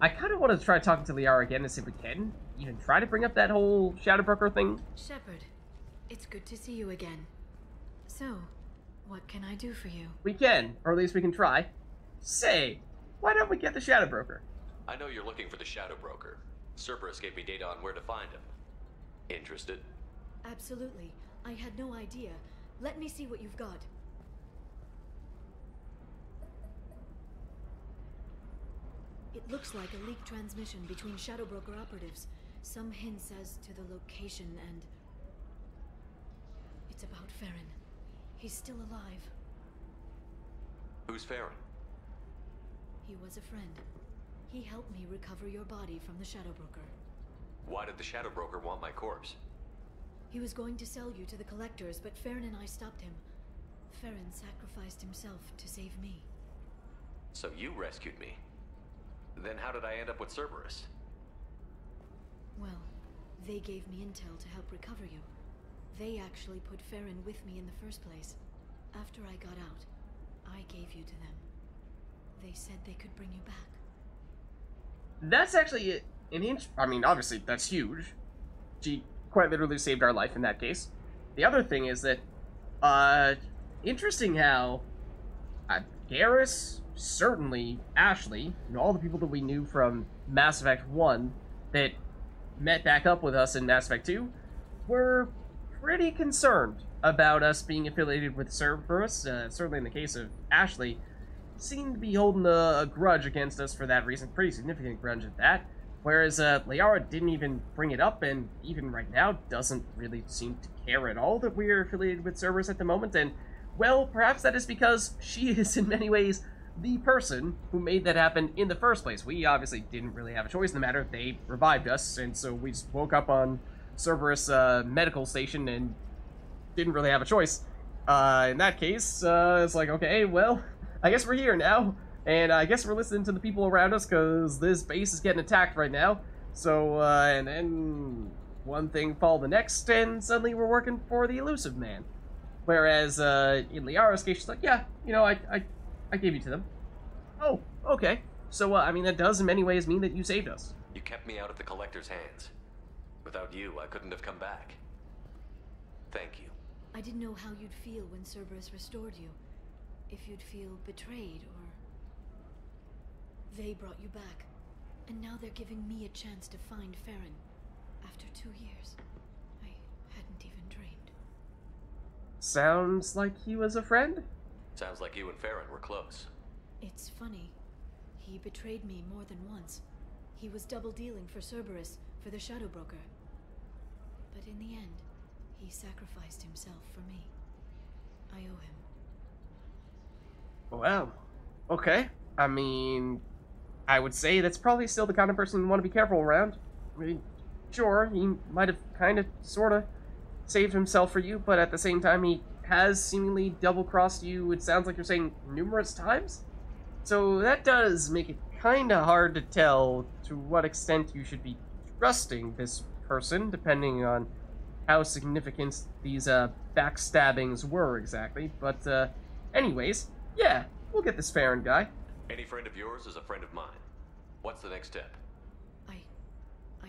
I kind of want to try talking to Liara again and see if we can even try to bring up that whole Shadow Broker thing. Shepard, it's good to see you again. So, what can I do for you? We can, or at least we can try. Say, why don't we get the Shadow Broker? I know you're looking for the Shadow Broker. Cerberus gave me data on where to find him. Interested? Absolutely. I had no idea. Let me see what you've got. It looks like a leaked transmission between Shadow Broker operatives. Some hints as to the location and... It's about Farron. He's still alive. Who's Farron? He was a friend. He helped me recover your body from the Shadow Broker. Why did the Shadow Broker want my corpse? He was going to sell you to the collectors, but Farron and I stopped him. Farron sacrificed himself to save me. So you rescued me. Then how did I end up with Cerberus? Well, they gave me intel to help recover you. They actually put Farron with me in the first place. After I got out, I gave you to them. They said they could bring you back. That's actually an inch. I mean, obviously, that's huge. She quite literally saved our life in that case. The other thing is that, interesting how Garrus, certainly Ashley, and all the people that we knew from Mass Effect 1 that met back up with us in Mass Effect 2 were pretty concerned about us being affiliated with Cerberus. Certainly in the case of Ashley, seemed to be holding a grudge against us for that reason, pretty significant grudge at that. Whereas Liara didn't even bring it up, and even right now doesn't really seem to care at all that we're affiliated with Cerberus at the moment. And well, perhaps that is because she is in many ways the person who made that happen in the first place. We obviously didn't really have a choice in the matter. They revived us, and so we just woke up on Cerberus medical station and didn't really have a choice. In that case, it's like, okay, well, I guess we're here now, and I guess we're listening to the people around us because this base is getting attacked right now. So, and then one thing followed the next, and suddenly we're working for the Elusive Man. Whereas, in Liara's case, she's like, yeah, you know, I gave you to them. Oh, okay. So, I mean, that does in many ways mean that you saved us. You kept me out of the Collector's hands. Without you, I couldn't have come back. Thank you. I didn't know how you'd feel when Cerberus restored you. If you'd feel betrayed, or... They brought you back, and now they're giving me a chance to find Farron. After 2 years, I hadn't even dreamed. Sounds like he was a friend? Sounds like you and Farron were close. It's funny. He betrayed me more than once. He was double-dealing for Cerberus, for the Shadow Broker. But in the end, he sacrificed himself for me. I owe him. Well, okay. I mean, I would say that's probably still the kind of person you want to be careful around. I mean, sure, he might have kind of, sort of, saved himself for you, but at the same time, he has seemingly double-crossed you, it sounds like you're saying, numerous times? So that does make it kind of hard to tell to what extent you should be trusting this person, depending on how significant these backstabbings were exactly. But anyways, yeah, we'll get this Farron guy. Any friend of yours is a friend of mine. What's the next step? I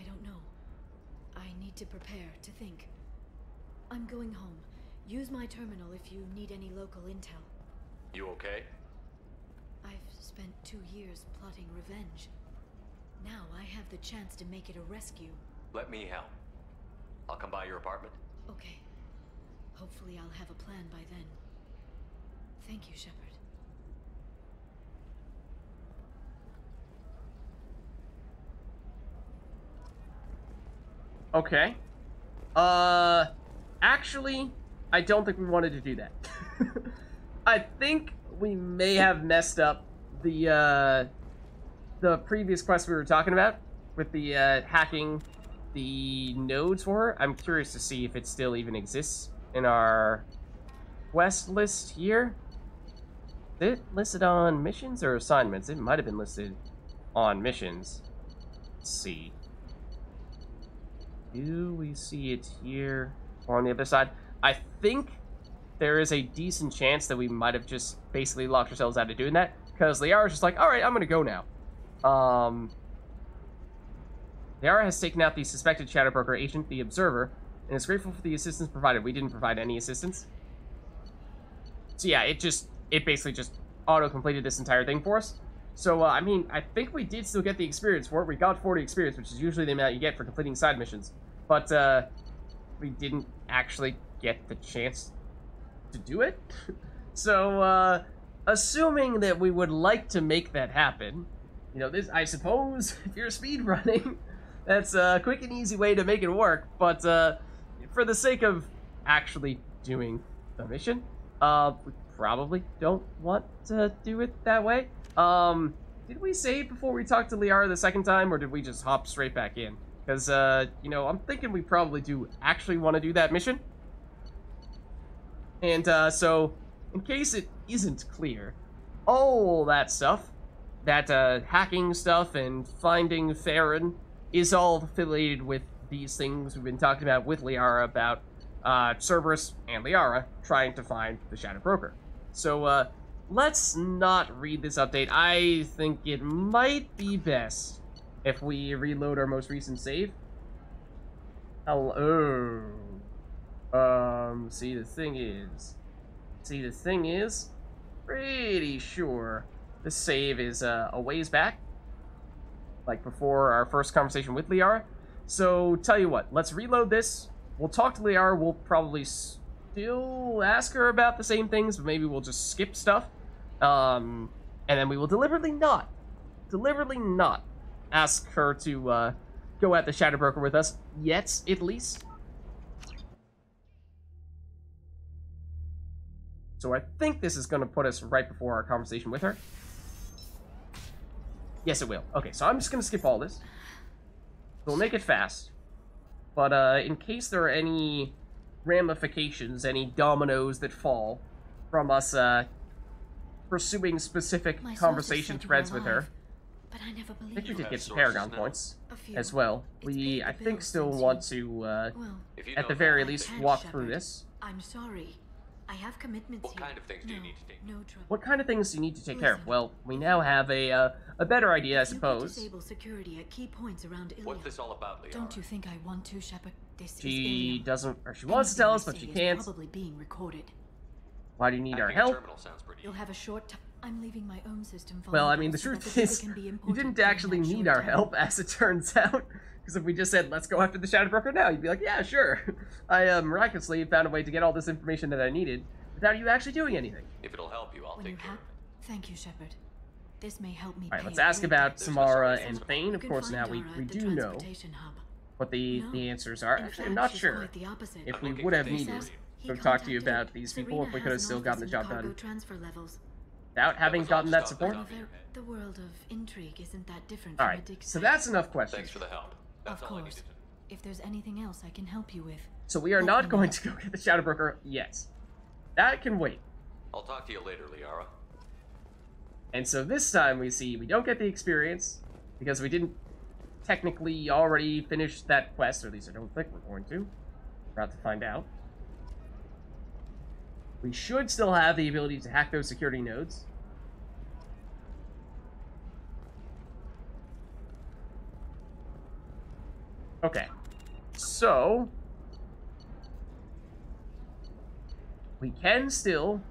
don't know. I need to prepare, to think. I'm going home. Use my terminal if you need any local intel. You okay? I've spent 2 years plotting revenge. Now I have the chance to make it a rescue. Let me help. I'll come by your apartment. Okay. Hopefully I'll have a plan by then. Thank you, Shepard. Okay. Actually, I don't think we wanted to do that. I think we may have messed up the previous quest we were talking about with the hacking the nodes for her. I'm curious to see if it still even exists in our quest list here. Is it listed on missions or assignments? It might have been listed on missions. Let's see. Do we see it here or on the other side? I think there is a decent chance that we might have just basically locked ourselves out of doing that, because Liara's just like, alright, I'm gonna go now. Liara has taken out the suspected Shadow Broker agent, the Observer, and is grateful for the assistance provided. We didn't provide any assistance. So yeah, it basically just auto-completed this entire thing for us. So, I mean, I think we did still get the experience for it. We got 40 experience, which is usually the amount you get for completing side missions. But, we didn't actually get the chance to do it. So, assuming that we would like to make that happen, you know, this, I suppose, if you're speedrunning, that's a quick and easy way to make it work. But, for the sake of actually doing the mission, we probably don't want to do it that way. Did we save before we talked to Liara the second time, or did we just hop straight back in? Because, you know, I'm thinking we probably do actually want to do that mission. And, so, in case it isn't clear, all that stuff, that, hacking stuff and finding Farron, is all affiliated with these things we've been talking about with Liara about, Cerberus and Liara trying to find the Shadow Broker. So, let's not read this update. I think it might be best if we reload our most recent save. Hello. See, the thing is, pretty sure this save is, a ways back. Like, before our first conversation with Liara. So, tell you what, let's reload this. We'll talk to Liara. We'll probably still ask her about the same things, but maybe we'll just skip stuff. And then we will deliberately not ask her to, go at the Shadow Broker with us, yet, at least. So I think this is going to put us right before our conversation with her. Yes, it will. Okay, so I'm just going to skip all this. We'll make it fast. But, in case there are any ramifications, any dominoes that fall from us, pursuing specific conversation threads with her. But I never believed Victor did get some Paragon points as well. We, I think, still want to, at the very least, walk through this. I'm sorry. I have commitments What kind of things do you need to take? No trouble. What kind of things do you need to take care of? Well, we now have a better idea, I suppose. You can disable security at key points around Ilya. What's this all about, Liara? Don't you think I want to, Shepard? This She is doesn't, or she wants to tell us, but she can't. Probably being recorded. Why do you need I our think help? terminal sounds pretty. You'll have a short time. I'm leaving my own system. Well, I mean, the truth is, you didn't actually need our help, as it turns out. Because if we just said, let's go after the Shadow Broker now, you'd be like, yeah, sure. I miraculously found a way to get all this information that I needed without you actually doing anything. If it'll help you, I'll take care of it. Thank you, Shepard. This may help me. Alright, let's ask about Samara and Thane. Of course, now we do know what the answers are. Actually, I'm not sure if we would have needed to talk to you about these people, if we could have still gotten the job done without having gotten that support. The world of intrigue isn't that different. Alright, so that's enough questions. Thanks for the help. That's all I needed to know. If there's anything else I can help you with. So we are not going to go get the Shadow Broker yet. That can wait. I'll talk to you later, Liara. And so this time we see we don't get the experience because we didn't technically already finish that quest, or at least I don't think we're going to. We're about to find out. We should still have the ability to hack those security nodes. Okay. So we can still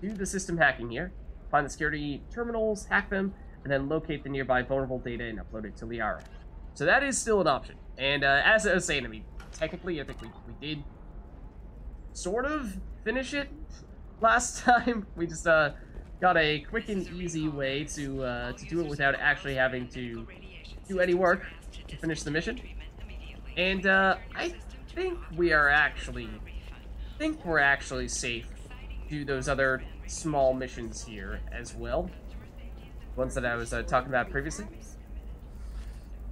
do the system hacking here. Find the security terminals, hack them, and then locate the nearby vulnerable data and upload it to Liara. So that is still an option. And as I was saying, I mean, technically, I think we did sort of finish it last time. We just got a quick and easy way to do it without actually having to do any work to finish the mission. And I think we're actually safe to do those other small missions here as well. Ones that I was talking about previously.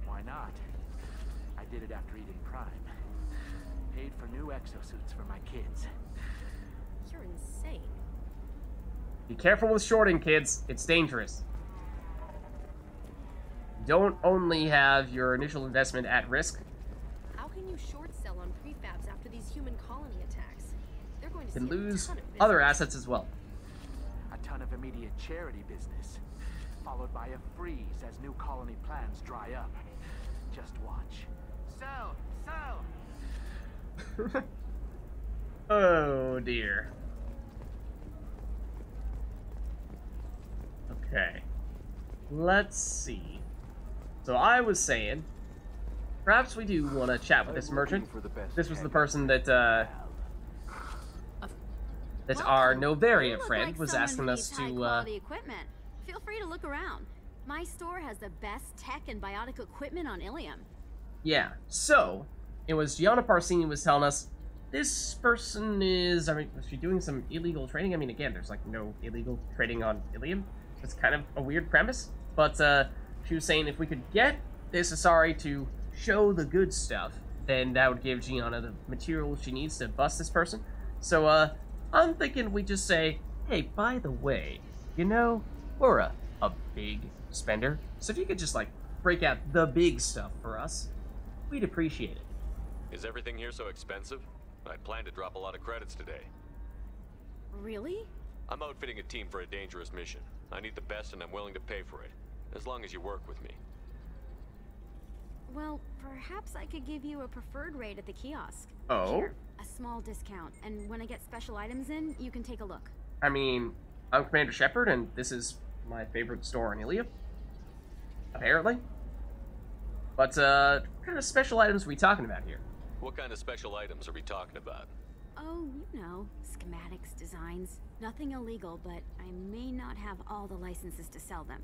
Why not? I did it after eating Prime. Paid for new exosuits for my kids. You're insane. Be careful with shorting, kids. It's dangerous. Don't only have your initial investment at risk. How can you short sell on prefabs after these human colony attacks? They're going to Can see a lose ton of other business. assets as well. A ton of immediate charity business, followed by a freeze as new colony plans dry up. Just watch. So. Oh dear. Okay. Let's see. So I was saying, perhaps we do want to chat with this merchant. This was the person that that our Novaria friend was asking us to. Quality equipment. Feel free to look around. My store has the best tech and biotic equipment on Ilium. Yeah. So it was Gianna Parsini was telling us this person is. I mean, was she doing some illegal trading? I mean, again, there's like no illegal trading on Ilium. It's kind of a weird premise, but she was saying if we could get this Asari to show the good stuff, then that would give Gianna the material she needs to bust this person. So I'm thinking we just say, hey, by the way, you know, we're a big spender, so if you could just like break out the big stuff for us, we'd appreciate it. Is everything here so expensive? I plan to drop a lot of credits today. Really? I'm outfitting a team for a dangerous mission. I need the best and I'm willing to pay for it, as long as you work with me. Well, perhaps I could give you a preferred rate at the kiosk. Oh? Here, a small discount, and when I get special items in, you can take a look. I mean, I'm Commander Shepard, and this is my favorite store in Ilium. Apparently. But, what kind of special items are we talking about here? What kind of special items are we talking about? Oh, you know, schematics, designs. Nothing illegal, but I may not have all the licenses to sell them.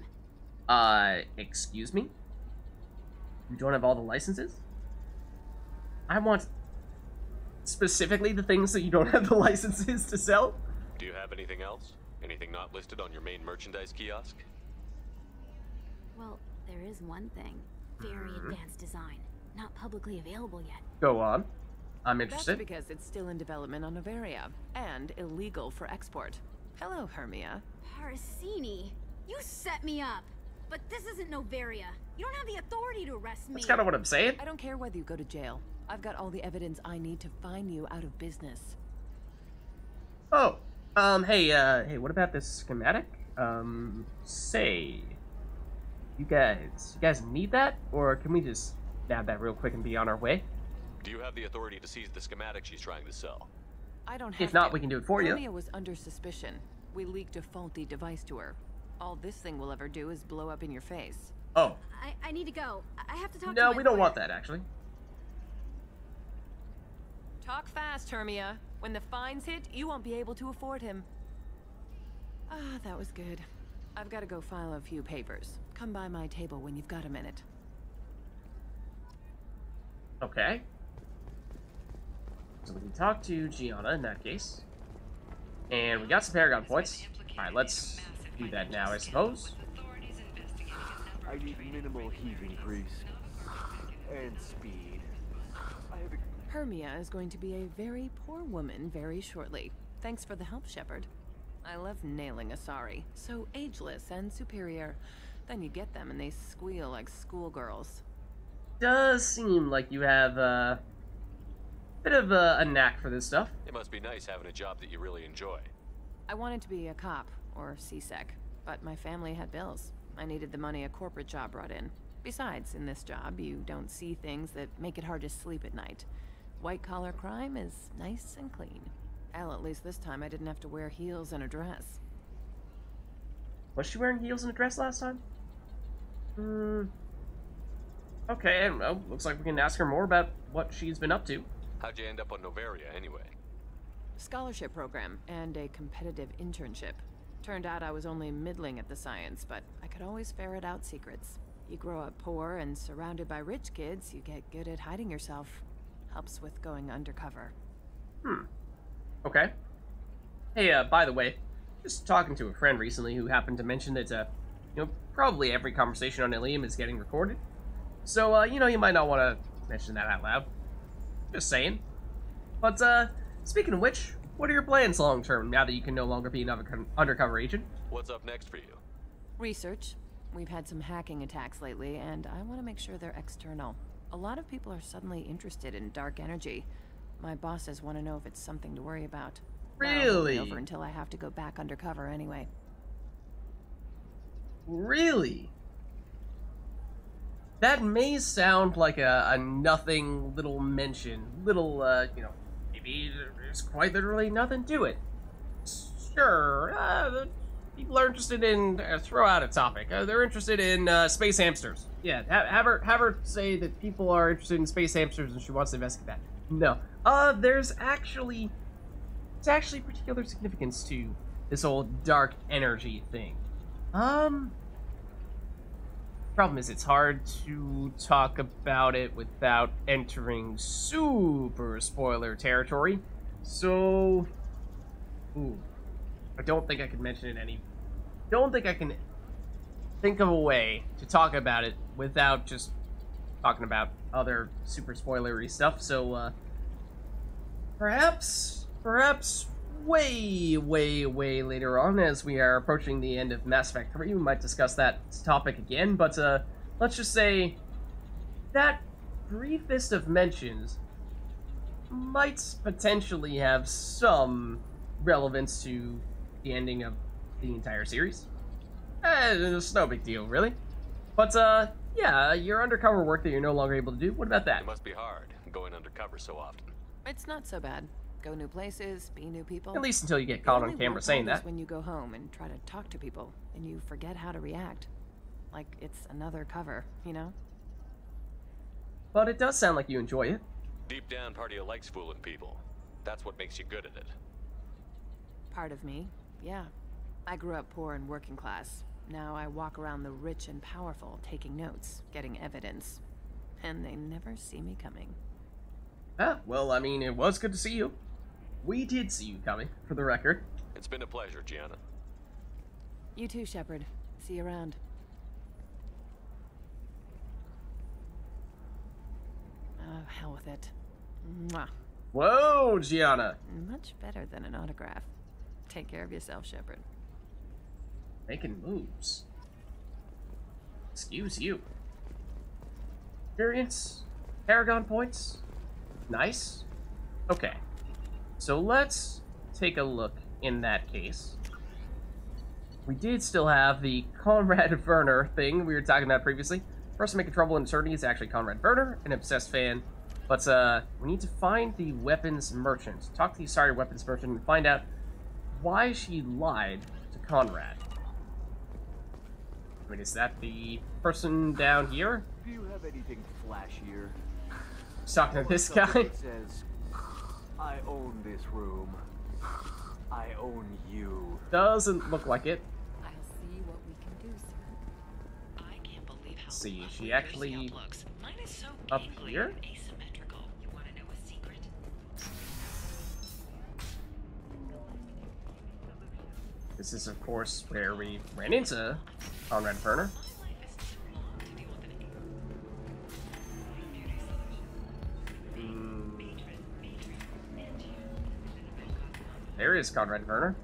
Excuse me? You don't have all the licenses? I want specifically the things that you don't have the licenses to sell? Do you have anything else? Anything not listed on your main merchandise kiosk? Well, there is one thing. Very advanced design. Not publicly available yet. Go on. I'm interested. That's because it's still in development on Novaria, and illegal for export. Hello, Hermia. Parsini, you set me up. But this isn't Novaria. You don't have the authority to arrest me. That's kind of what I'm saying. I don't care whether you go to jail. I've got all the evidence I need to fine you out of business. Oh, hey, what about this schematic? Say, you guys need that? Or can we just nab that real quick and be on our way? Do you have the authority to seize the schematic she's trying to sell? I don't have If not, to. we can do it for you. Hermia was under suspicion. We leaked a faulty device to her. All this thing will ever do is blow up in your face. Oh. I need to go. I have to talk to No, my we don't lawyer. want that, actually. Talk fast, Hermia. When the fines hit, you won't be able to afford him. Ah, that was good. I've got to go file a few papers. Come by my table when you've got a minute. Okay. So we can talk to Gianna in that case. And we got some Paragon points. Alright, let's do that now, I suppose. I need minimal heat increase. And speed. Hermia is going to be a very poor woman very shortly. Thanks for the help, Shepard. I love nailing Asari. So ageless and superior. Then you get them and they squeal like schoolgirls. Does seem like you have a bit of a knack for this stuff. It must be nice having a job that you really enjoy. I wanted to be a cop, or CSEC, but my family had bills. I needed the money a corporate job brought in. Besides, in this job, you don't see things that make it hard to sleep at night. White-collar crime is nice and clean. Hell, at least this time I didn't have to wear heels and a dress. Was she wearing heels and a dress last time? Okay, well, looks like we can ask her more about what she's been up to. How'd you end up on Novaria, anyway? Scholarship program and a competitive internship. Turned out I was only middling at the science, but I could always ferret out secrets. You grow up poor and surrounded by rich kids, you get good at hiding yourself. Helps with going undercover. Okay. Hey, by the way, just talking to a friend recently who happened to mention that, you know, probably every conversation on Ilium is getting recorded. So, you know, you might not want to mention that out loud. Just saying. But, speaking of which, what are your plans long-term now that you can no longer be an undercover agent? What's up next for you? Research. We've had some hacking attacks lately, and I want to make sure they're external. A lot of people are suddenly interested in dark energy. My bosses want to know if it's something to worry about. That'll hold me over until I have to go back undercover anyway. Really? that may sound like a nothing little mention, little, you know, maybe there's quite literally nothing to it. Sure, people are interested in, throw out a topic, they're interested in space hamsters. Yeah, have her say that people are interested in space hamsters and she wants to investigate that. No, there's actually particular significance to this whole dark energy thing. Problem is, it's hard to talk about it without entering super spoiler territory. So, I don't think I can mention it don't think I can think of a way to talk about it without just talking about other super spoilery stuff. So, perhaps way later on, as we are approaching the end of Mass Effect 3, we might discuss that topic again, but let's just say that briefest of mentions might potentially have some relevance to the ending of the entire series. It's no big deal, really. But, yeah, your undercover work that you're no longer able to do, what about that? It must be hard, going undercover so often. It's not so bad. Go new places, be new people. At least until you get caught on camera saying that. When you go home and try to talk to people, and you forget how to react. Like it's another cover, you know? But it does sound like you enjoy it. Deep down, part of you likes fooling people. That's what makes you good at it. Part of me, yeah. I grew up poor and working class. Now I walk around the rich and powerful, taking notes, getting evidence. And they never see me coming. Ah, well, I mean, it was good to see you. We did see you coming, for the record. It's been a pleasure, Gianna. You too, Shepard. See you around. Oh, hell with it. Mwah. Whoa, Gianna! Much better than an autograph. Take care of yourself, Shepard. Making moves. Excuse you. Experience? Paragon points? Nice. Okay. So let's take a look in that case. We did still have the Conrad Werner thing we were talking about previously. Person making trouble in eternity is actually Conrad Werner, an obsessed fan. But we need to find the weapons merchant. Talk to the sorry weapons merchant and find out why she lied to Conrad. I mean, is that the person down here? Do you have anything flashier? He's talking to this Something guy. that says, I own this room. I own you. Doesn't look like it. I'll see what we can do, sir. I can't believe how See, is she lovely actually your scalp looks. Mine is so up gangly here? and asymmetrical. You want to know a secret? This is, of course, where we ran into Conrad Werner. My life is too long to deal with an There is Conrad Werner.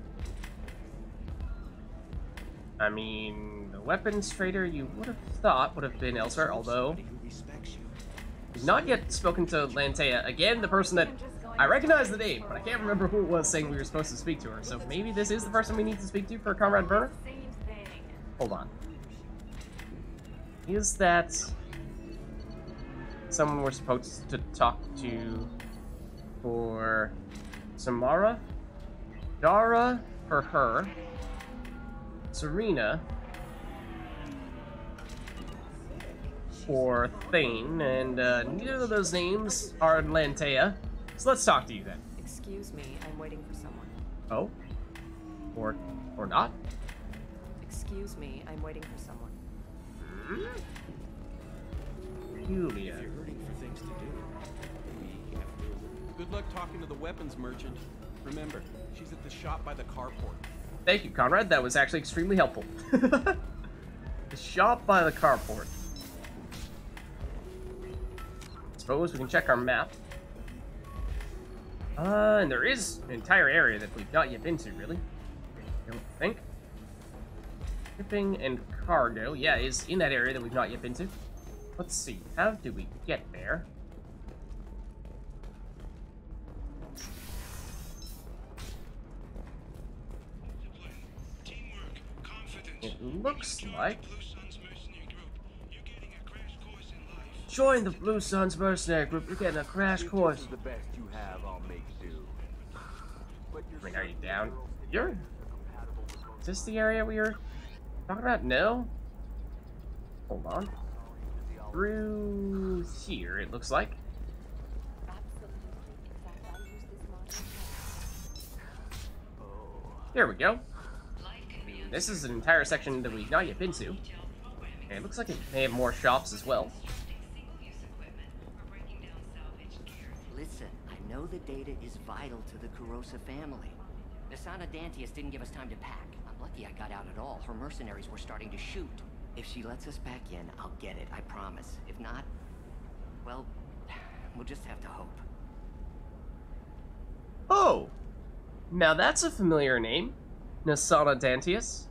I mean, the weapons trader you would have thought would have been elsewhere, although we've not yet spoken to Lantea. Again, the person that I recognize the name, but I can't remember who it was saying we were supposed to speak to her. So maybe this is the person we need to speak to for Conrad Werner? Hold on. Is that someone we're supposed to talk to for Samara? Dara for her. Serena for Thane, and neither of those names are in Lantea. So let's talk to you then. Excuse me, I'm waiting for someone. Oh? Or not? Excuse me, I'm waiting for someone. Julia. If you're hurting for things to do, we have to... Good luck talking to the weapons merchant. Remember, she's at the shop by the carport. Thank you, Conrad. That was actually extremely helpful. The shop by the carport. Suppose we can check our map. And there is an entire area that we've not yet been to, really. I don't think. Shipping and cargo, yeah, is in that area that we've not yet been to. Let's see, how do we get there? It looks like Join the Blue Suns mercenary group. You're getting a crash If course. this is the best you have, I'll make do. But your I mean, are you down girls here? are compatible with both Is this the area we were talking about? No? Hold on. Through here, it looks like. There we go. This is an entire section that we've not yet been to. And it looks like it may have more shops as well. Listen, I know the data is vital to the Kurosa family. The Sana Dantius didn't give us time to pack. I'm lucky I got out at all. Her mercenaries were starting to shoot. If she lets us back in, I'll get it, I promise. If not, well, we'll just have to hope. Oh! Now that's a familiar name. Nasana Dantius.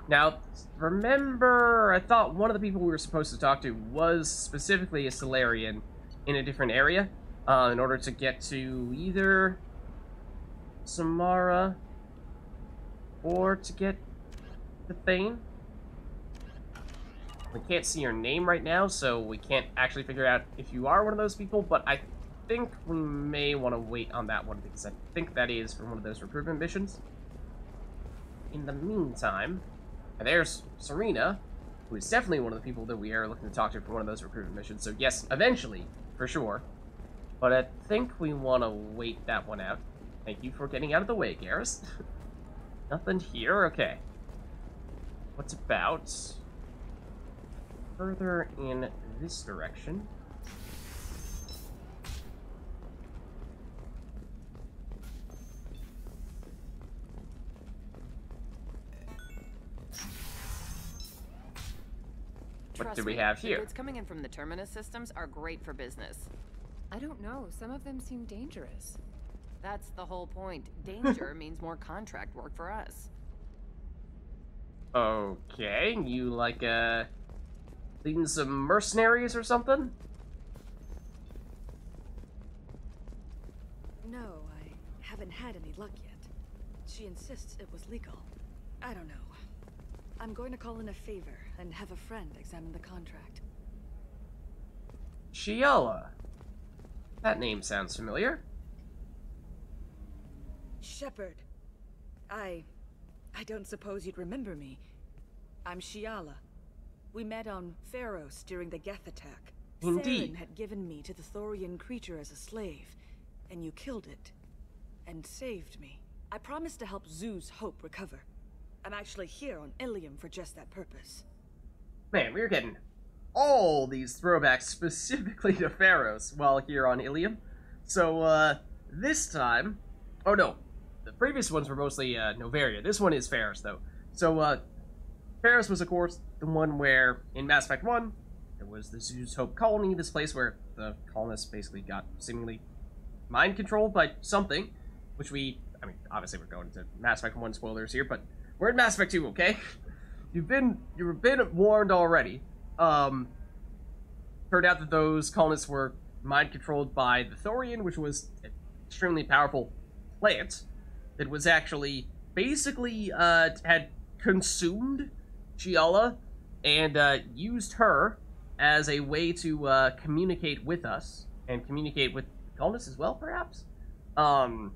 Now, remember, I thought one of the people we were supposed to talk to was specifically a Solarian in a different area, in order to get to either Samara or to get the Thane. We can't see your name right now, so we can't actually figure out if you are one of those people, but I think we may want to wait on that one, because I think that is for one of those recruitment missions. In the meantime, there's Serena, who is definitely one of the people that we are looking to talk to for one of those recruitment missions. So yes, eventually, for sure. But I think we want to wait that one out. Thank you for getting out of the way, Garrus. Nothing here? Okay. What's about further in this direction? What do we have here? The goods coming in from the Terminus systems are great for business. I don't know. Some of them seem dangerous. That's the whole point. Danger means more contract work for us. Okay, you like, leading some mercenaries or something? No, I haven't had any luck yet. She insists it was legal. I don't know. I'm going to call in a favor and have a friend examine the contract. Gianna. That name sounds familiar. Shepard. I don't suppose you'd remember me. I'm Gianna. We met on Pharos during the Geth attack. Indeed. Saren had given me to the Thorian creature as a slave, and you killed it. And saved me. I promised to help Zeus Hope recover. I'm actually here on Ilium for just that purpose. Man, we're getting all these throwbacks specifically to Pharos while here on Ilium. So, this time... Oh, no. The previous ones were mostly, Novaria. This one is Pharos, though. So, Pharos was, of course, the one where, in Mass Effect 1, there was the Zeus Hope colony, this place where the colonists basically got seemingly mind-controlled by something, which we... I mean, obviously we're going to Mass Effect 1 spoilers here, but we're in Mass Effect 2, okay? You've been warned already. Turned out that those colonists were mind-controlled by the Thorian, which was an extremely powerful plant that was actually basically had consumed Gianna and used her as a way to communicate with us and communicate with colonists as well, perhaps. And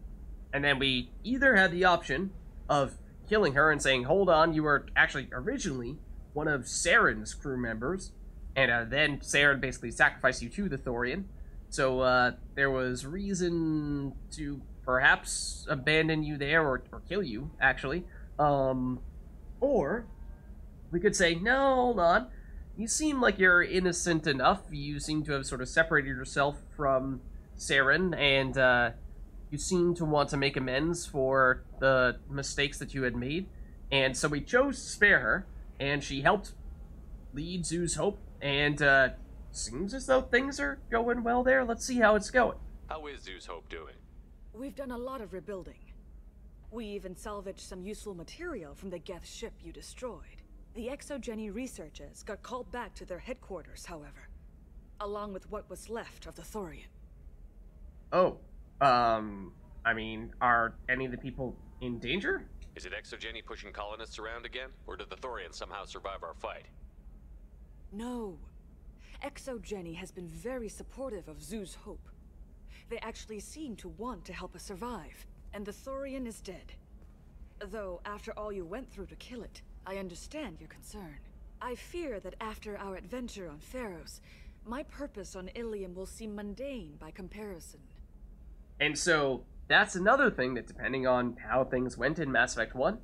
then we either had the option of killing her and saying, hold on, you were actually originally one of Saren's crew members, and then Saren basically sacrificed you to the Thorian. So there was reason to perhaps abandon you there, or kill you, actually. Or we could say, no, hold on. You seem like you're innocent enough. You seem to have sort of separated yourself from Saren, and you seem to want to make amends for the mistakes that you had made. And so we chose to spare her, and she helped lead Zeus Hope, and seems as though things are going well there. Let's see how it's going. How is Zeus Hope doing? We've done a lot of rebuilding. We even salvaged some useful material from the Geth ship you destroyed. The Exogeny researchers got called back to their headquarters, however, along with what was left of the Thorian. Oh, I mean, are any of the people in danger? Is it Exogeny pushing colonists around again? Or did the Thorians somehow survive our fight? No. Exogeny has been very supportive of Zoo's hope. They actually seem to want to help us survive, and the Thorian is dead. Though, after all you went through to kill it, I understand your concern. I fear that after our adventure on Pharos, my purpose on Ilium will seem mundane by comparison. And so, that's another thing that, depending on how things went in Mass Effect 1,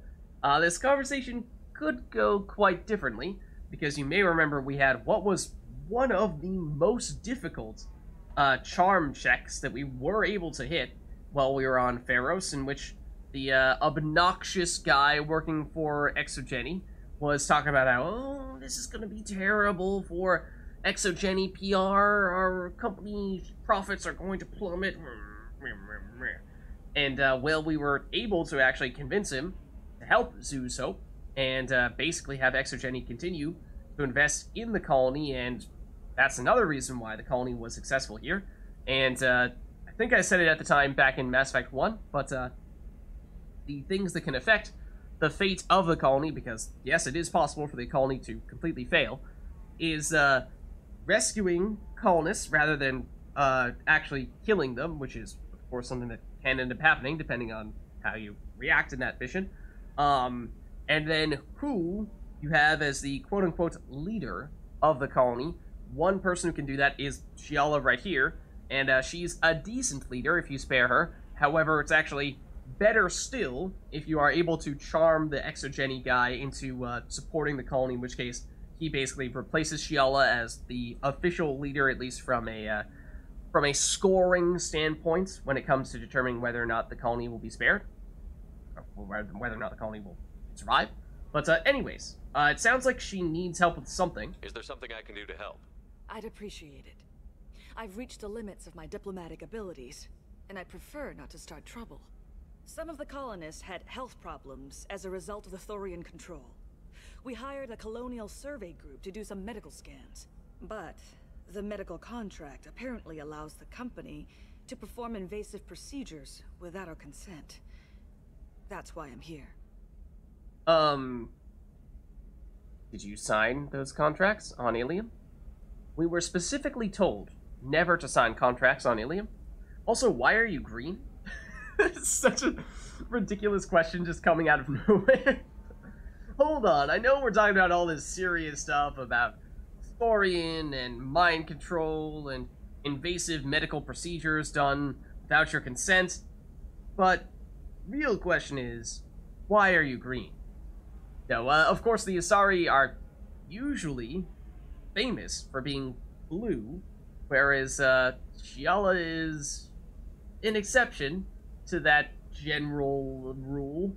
this conversation could go quite differently, because you may remember we had what was one of the most difficult charm checks that we were able to hit while we were on Pharos, in which the obnoxious guy working for Exogeny was talking about how, oh, this is going to be terrible for Exogeny PR, our company's profits are going to plummet. And, well, we were able to actually convince him to help Zoo's Hope, and basically have Exogeny continue to invest in the colony, and that's another reason why the colony was successful here. And I think I said it at the time back in Mass Effect 1, but the things that can affect the fate of the colony, because yes, it is possible for the colony to completely fail, is rescuing colonists rather than actually killing them, which is, of course, something that can end up happening depending on how you react in that mission. And then who you have as the quote-unquote leader of the colony. One person who can do that is Gianna right here, and she's a decent leader if you spare her. However, it's actually better still if you are able to charm the Exogeny guy into supporting the colony, in which case he basically replaces Gianna as the official leader, at least from a scoring standpoint, when it comes to determining whether or not the colony will be spared, or whether or not the colony will survive. But anyways, it sounds like she needs help with something. Is there something I can do to help? I'd appreciate it. I've reached the limits of my diplomatic abilities, and I prefer not to start trouble. Some of the colonists had health problems as a result of the Thorian control. We hired a colonial survey group to do some medical scans. But the medical contract apparently allows the company to perform invasive procedures without our consent. That's why I'm here. Did you sign those contracts on Ilium? We were specifically told never to sign contracts on Ilium. Also, why are you green? It's such a ridiculous question just coming out of nowhere. Hold on, I know we're talking about all this serious stuff about Thorian and mind control and invasive medical procedures done without your consent, but real question is, why are you green? Now, of course, the Asari are usually famous for being blue, whereas Gianna is an exception to that general rule.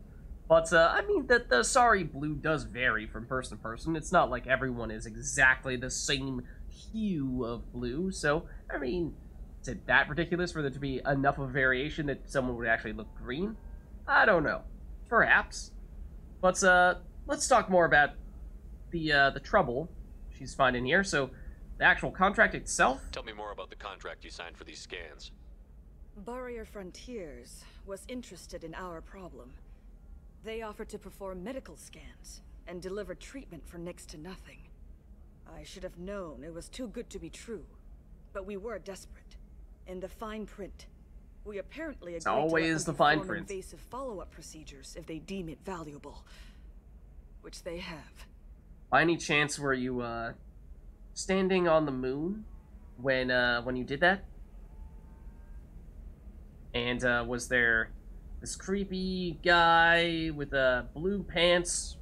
But, I mean, the Asari blue does vary from person to person. It's not like everyone is exactly the same hue of blue, so, I mean, is it that ridiculous for there to be enough of a variation that someone would actually look green? I don't know. Perhaps. But, let's talk more about the trouble she's finding here. So, the actual contract itself? Tell me more about the contract you signed for these scans. Barrier Frontiers was interested in our problem. They offered to perform medical scans and deliver treatment for next to nothing. I should have known it was too good to be true, but we were desperate. In the fine print, we apparently agreed to let them perform invasive follow-up procedures if they deem it valuable, which they have. By any chance were you standing on the moon when you did that? And was there this creepy guy with blue pants,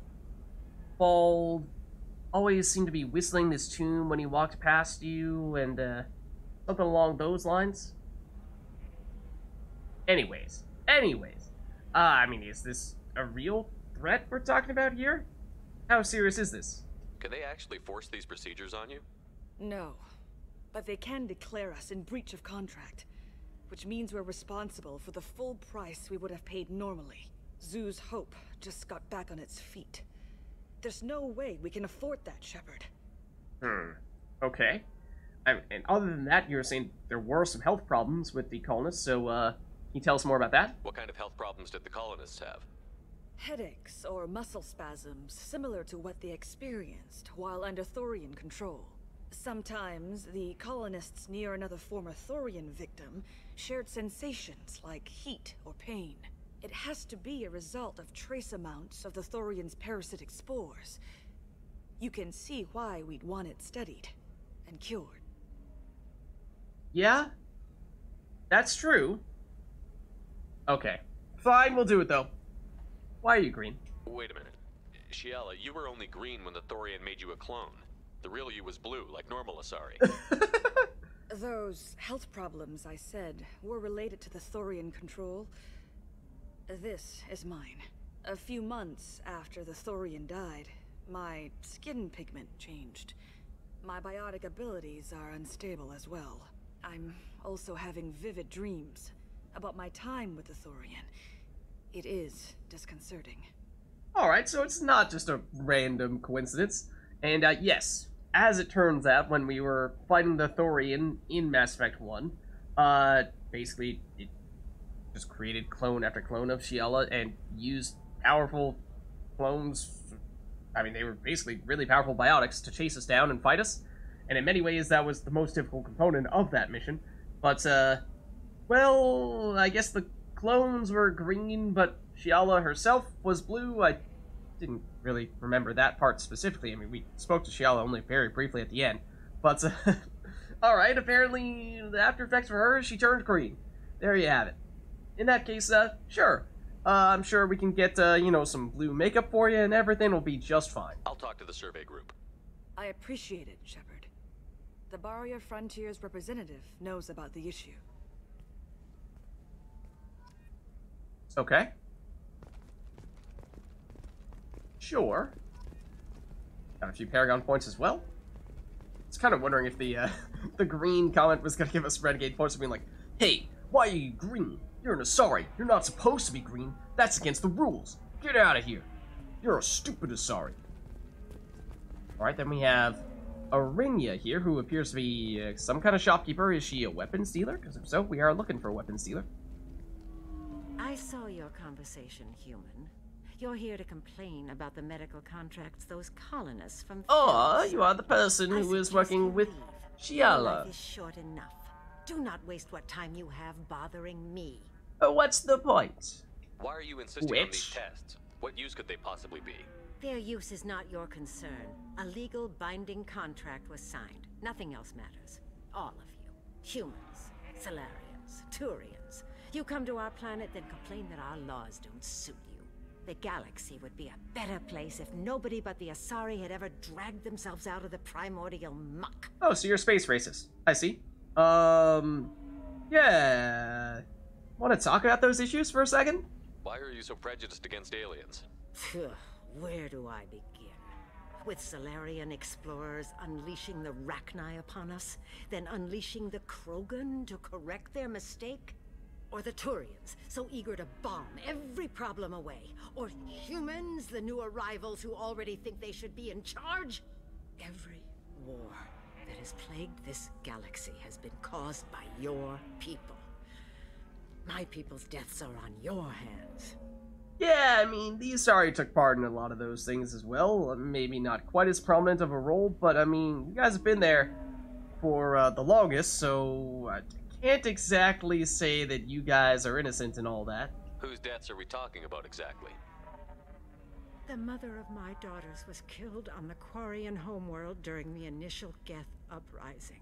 bald, always seemed to be whistling this tune when he walked past you, and something along those lines? Anyways, I mean, is this a real threat we're talking about here? How serious is this? Can they actually force these procedures on you? No, but they can declare us in breach of contract, which means we're responsible for the full price we would have paid normally. Zoo's Hope just got back on its feet. There's no way we can afford that, Shepard. Okay. And other than that, you were saying there were some health problems with the colonists, so, can you tell us more about that? What kind of health problems did the colonists have? Headaches or muscle spasms, similar to what they experienced while under Thorian control. Sometimes the colonists near another former Thorian victim shared sensations like heat or pain. It has to be a result of trace amounts of the Thorian's parasitic spores. You can see why we'd want it studied and cured. Yeah, that's true. Okay, fine, we'll do it though. Why are you green? Wait a minute. Gianna, you were only green when the Thorian made you a clone. The real you was blue, like normal Asari. Those health problems I said were related to the Thorian control. This is mine. A few months after the Thorian died, my skin pigment changed. My biotic abilities are unstable as well. I'm also having vivid dreams about my time with the Thorian. It is disconcerting. Alright, so it's not just a random coincidence. And yes, as it turns out, when we were fighting the Thorian in Mass Effect 1, basically it just created clone after clone of Gianna and used powerful clones. I mean, they were basically really powerful biotics to chase us down and fight us. And in many ways, that was the most difficult component of that mission. But, well, I guess the clones were green, but Gianna herself was blue. I didn't really remember that part specifically. I mean, we spoke to Gianna only very briefly at the end. But, alright, apparently the after effects for her, she turned green. There you have it. In that case, sure. I'm sure we can get, you know, some blue makeup for you and everything will be just fine. I'll talk to the survey group. I appreciate it, Shepard. The Barrier Frontiers representative knows about the issue. Okay. Sure. Got a few Paragon points as well. I was kind of wondering if the the green comment was going to give us Renegade points of being like, hey, why are you green? You're an Asari. You're not supposed to be green. That's against the rules. Get out of here. You're a stupid Asari. Alright, then we have Arinya here, who appears to be some kind of shopkeeper. Is she a weapons dealer? Because if so, we are looking for a weapons dealer. I saw your conversation, human. You're here to complain about the medical contracts those colonists from... Oh, you are the person who is working with Your life Gianna. is short enough. Do not waste what time you have bothering me. What's the point? Why are you insisting on these tests? What use could they possibly be? Their use is not your concern. A legal binding contract was signed. Nothing else matters. All of you. Humans, Solarians, Turians. You come to our planet, then complain that our laws don't suit you. The galaxy would be a better place if nobody but the Asari had ever dragged themselves out of the primordial muck. Oh, so you're space racist. I see. Yeah. Want to talk about those issues for a second? Why are you so prejudiced against aliens? Phew, where do I begin? With Solarian explorers unleashing the Rachni upon us, then unleashing the Krogan to correct their mistake? Or the Turians, so eager to bomb every problem away? Or humans, the new arrivals who already think they should be in charge? Every war that has plagued this galaxy has been caused by your people. My people's deaths are on your hands. Yeah, I mean, the Asari took part in a lot of those things as well. Maybe not quite as prominent of a role, but I mean, you guys have been there for the longest, so I can't exactly say that you guys are innocent in all that. Whose deaths are we talking about exactly? The mother of my daughters was killed on the Quarian homeworld during the initial Geth uprising.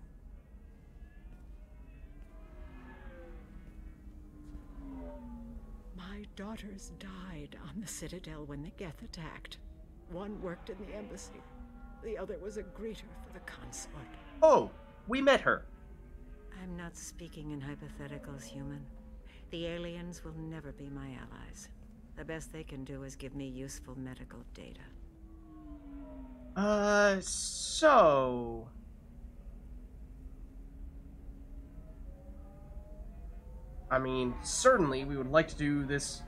My daughters died on the Citadel when the Geth attacked. One worked in the embassy. The other was a greeter for the consort. Oh, we met her. I'm not speaking in hypotheticals, human. The aliens will never be my allies. The best they can do is give me useful medical data. So... I mean, certainly we would like to do this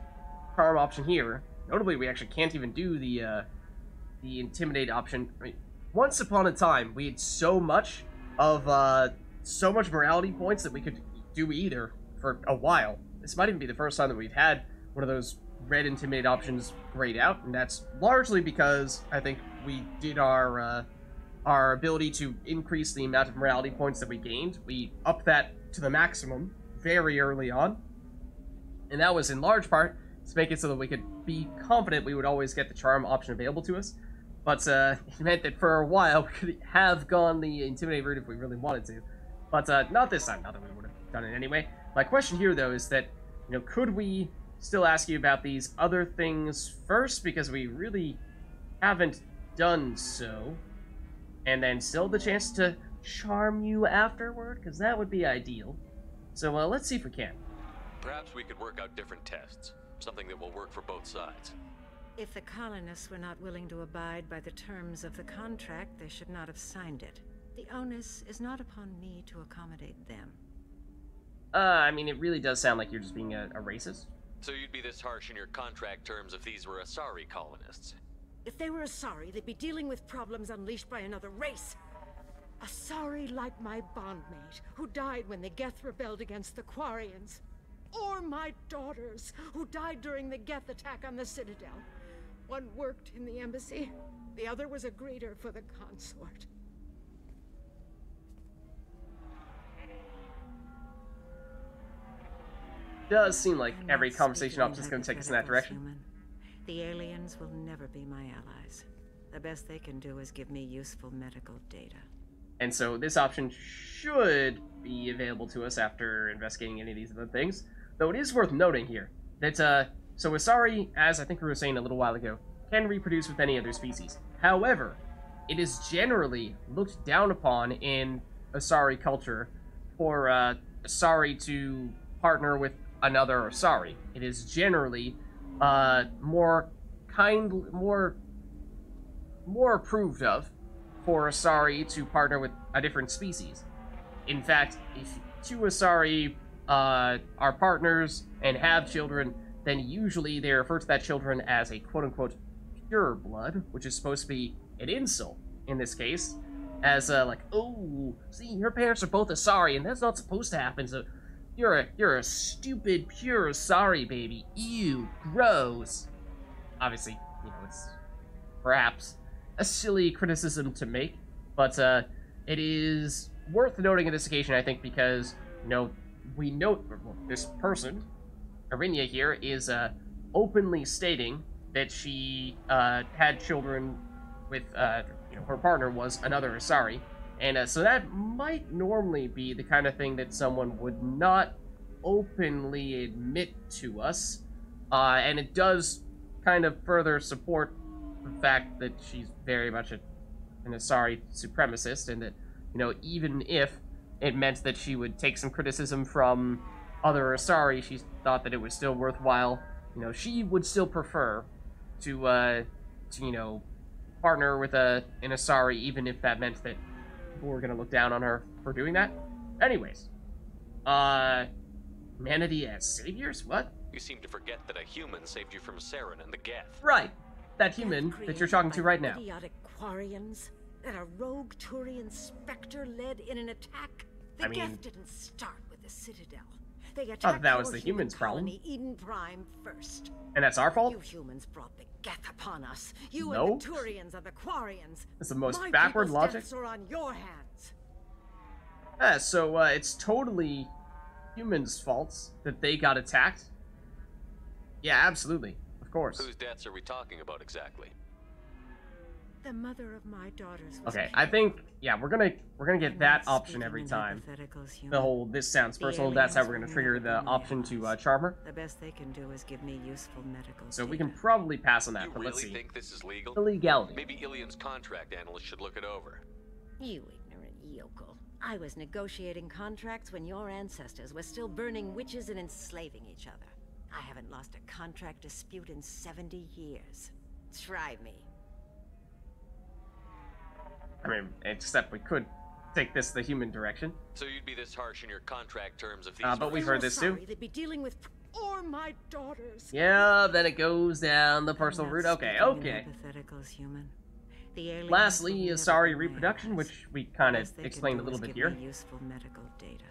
farm option here. Notably, we actually can't even do the intimidate option. I mean, once upon a time, we had so much morality points that we could do either for a while. This might even be the first time that we've had one of those red intimidate options grayed out, and that's largely because I think we did our our ability to increase the amount of morality points that we gained. We upped that to the maximum very early on. And that was in large part to make it so that we could be confident we would always get the charm option available to us. But it meant that for a while we could have gone the Intimidate route if we really wanted to. But not this time, not that we would have done it anyway. My question here, though, is that, could we still ask you about these other things first? Because we really haven't done so. And then still the chance to charm you afterward? Because that would be ideal. So let's see if we can. Perhaps we could work out different tests. Something that will work for both sides. If the colonists were not willing to abide by the terms of the contract, they should not have signed it. The onus is not upon me to accommodate them. I mean, it really does sound like you're just being a racist. So you'd be this harsh in your contract terms if these were Asari colonists? If they were Asari, they'd be dealing with problems unleashed by another race. Asari like my bondmate, who died when the Geth rebelled against the Quarians. Or my daughters, who died during the Geth attack on the Citadel. One worked in the embassy, the other was a greeter for the consort. Does seem like every conversation option is going to take us in that direction. Human. The aliens will never be my allies. The best they can do is give me useful medical data. And so this option should be available to us after investigating any of these other things. Though it is worth noting here that, so Asari, as I think we were saying a little while ago, can reproduce with any other species. However, it is generally looked down upon in Asari culture for Asari to partner with another Asari. It is generally more approved of for Asari to partner with a different species. In fact, if two Asari are partners and have children, then usually they refer to that children as a quote-unquote pure blood, which is supposed to be an insult in this case, as like, oh, see, your parents are both Asari, and that's not supposed to happen, so you're a stupid pure Asari baby. Ew, gross. Obviously, it's perhaps a silly criticism to make, but it is worth noting in this occasion, I think, because, we note this person, Arinia here, is openly stating that she had children with, her partner was another Asari, and so that might normally be the kind of thing that someone would not openly admit to us, and it does kind of further support the fact that she's very much an Asari supremacist, and that, even if it meant that she would take some criticism from other Asari, she thought that it was still worthwhile. She would still prefer to partner with an Asari, even if that meant that people were going to look down on her for doing that. Anyways, humanity as saviors? What? You seem to forget that a human saved you from Saren and the Geth. Right. That human that you're talking to right now. Idiotic Quarians that a rogue Turian Spectre led in an attack. The Geth didn't start with the Citadel. They attacked that was the humans' problem. Eden Prime first. And that's our fault? You humans brought the Geth upon us. You and the Turians and the Quarians. It's the most backward logic. Are on your hands. So it's totally humans' faults that they got attacked. Yeah, absolutely. Of course. Whose deaths are we talking about exactly? The mother of my daughters was okay, I think we're gonna get that option every time. The whole this sounds personal, that's how we're gonna trigger the option to charm her. The best they can do is give me useful medical so we can probably pass on that, but let's see. You really think this is legal? The legality. Maybe Ilian's contract analyst should look it over. You ignorant yokel. I was negotiating contracts when your ancestors were still burning witches and enslaving each other. I haven't lost a contract dispute in 70 years. Try me. I mean, except we could take this the human direction. So you'd be this harsh in your contract terms if these but we've heard this too. They'd be dealing with or my daughters. Yeah, then it goes down the personal route. Okay. Human. Lastly, Asari reproduction, which we kind of explained a little bit here. Useful medical data.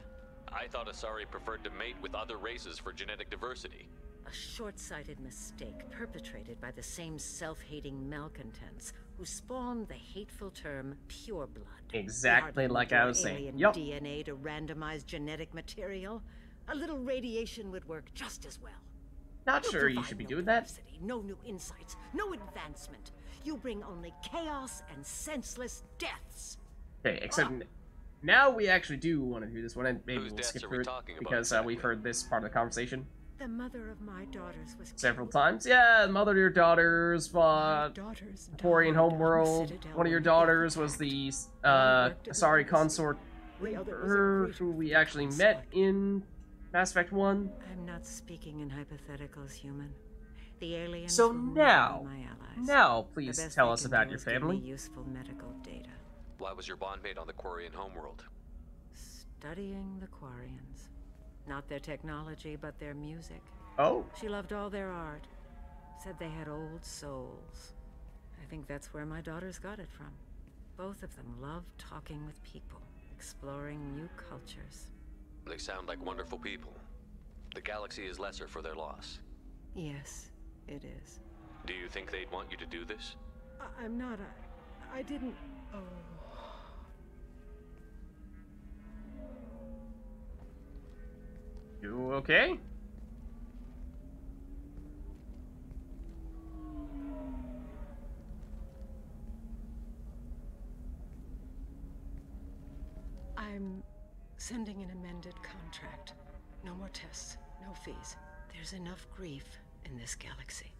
I thought Asari preferred to mate with other races for genetic diversity. A short-sighted mistake perpetrated by the same self-hating malcontents who spawned the hateful term pureblood. Exactly like I was saying. Alien Yup. DNA to randomize genetic material. A little radiation would work just as well. Not You sure you provide should be no doing that. diversity, no new insights, no advancement. You bring only chaos and senseless deaths. Okay, except now we actually do want to do this one, and maybe Whose we'll deaths skip are through we it talking about because exactly? we've heard this part of the conversation The mother of my daughters was several times. Yeah, mother to your daughters, Torian homeworld. One of your daughters was the Asari consort, her who we actually met in Mass Effect 1. I'm not speaking in hypotheticals, human. The aliens So will now, never be my allies. now The please best tell they us can about do your is give me family. useful medical data. Why was your bondmate on the Quarian homeworld? Studying the Quarians. Not their technology, but their music. Oh. She loved all their art. Said they had old souls. I think that's where my daughters got it from. Both of them loved talking with people, exploring new cultures. They sound like wonderful people. The galaxy is lesser for their loss. Yes, it is. Do you think they'd want you to do this? I'm not. I didn't. Oh. You okay? I'm sending an amended contract. No more tests, no fees. There's enough grief in this galaxy.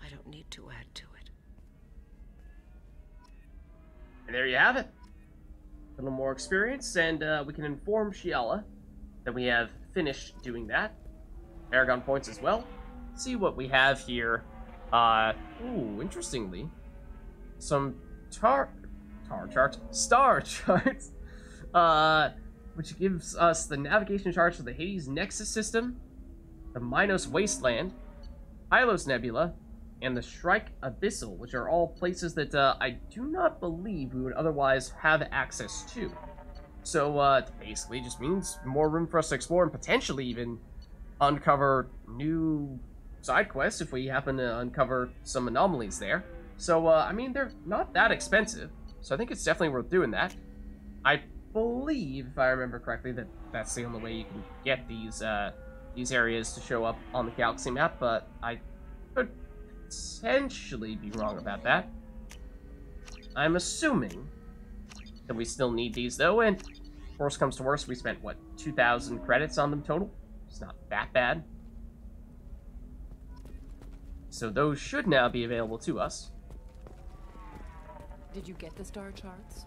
I don't need to add to it. And there you have it. A little more experience, and we can inform Gianna that we have finished doing that. Paragon points as well. See what we have here. Ooh, interestingly, some star charts, which gives us the navigation charts for the Hades Nexus system, the Minos Wasteland, Hylos Nebula, and the Shrike Abyssal, which are all places that I do not believe we would otherwise have access to. So, basically just means more room for us to explore and potentially even uncover new side quests if we happen to uncover some anomalies there. So, I mean, they're not that expensive, so I think it's definitely worth doing that. I believe, if I remember correctly, that that's the only way you can get these areas to show up on the galaxy map, but I could potentially be wrong about that. I'm assuming that we still need these, though, and worst comes to worst, we spent, what, 2,000 credits on them total? It's not that bad. So those should now be available to us. Did you get the star charts?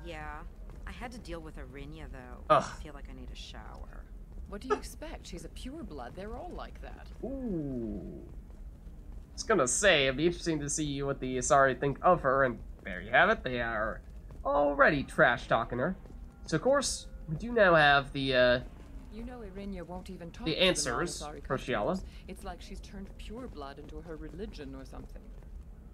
Yeah. I had to deal with Arinya, though. Ugh. I feel like I need a shower. What do you expect? She's a pureblood. They're all like that. Ooh. I was gonna say, it'd be interesting to see what the Asari think of her, and there you have it. They are already trash-talking her. So, of course, we do now have the, You know Arinya won't even talk the to answers the non-Asari for Gianna. customers. It's like she's turned pureblood into her religion or something.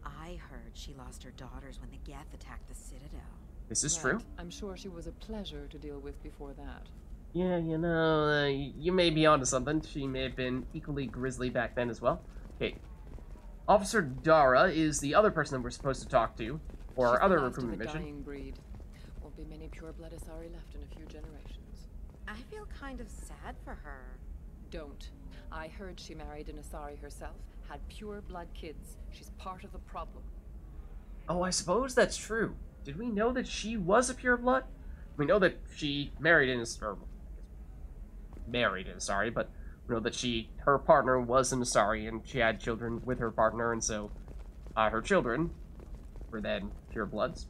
I heard she lost her daughters when the Geth attacked the Citadel. This is Right. true. I'm sure she was a pleasure to deal with before that. Yeah, you know, you may be onto something. She may have been equally grisly back then as well. Okay. Officer Dara is the other person that we're supposed to talk to for She's our the other last of recruitment a mission. dying breed. Won't be many pureblood Asari left in a few generations. I feel kind of sad for her. Don't. I heard she married an Asari herself, had pure blood kids. She's part of the problem. Oh, I suppose that's true. Did we know that she was a pureblood? We know that she married an Asari, but we know that her partner was an Asari, and she had children with her partner, and so her children were then purebloods.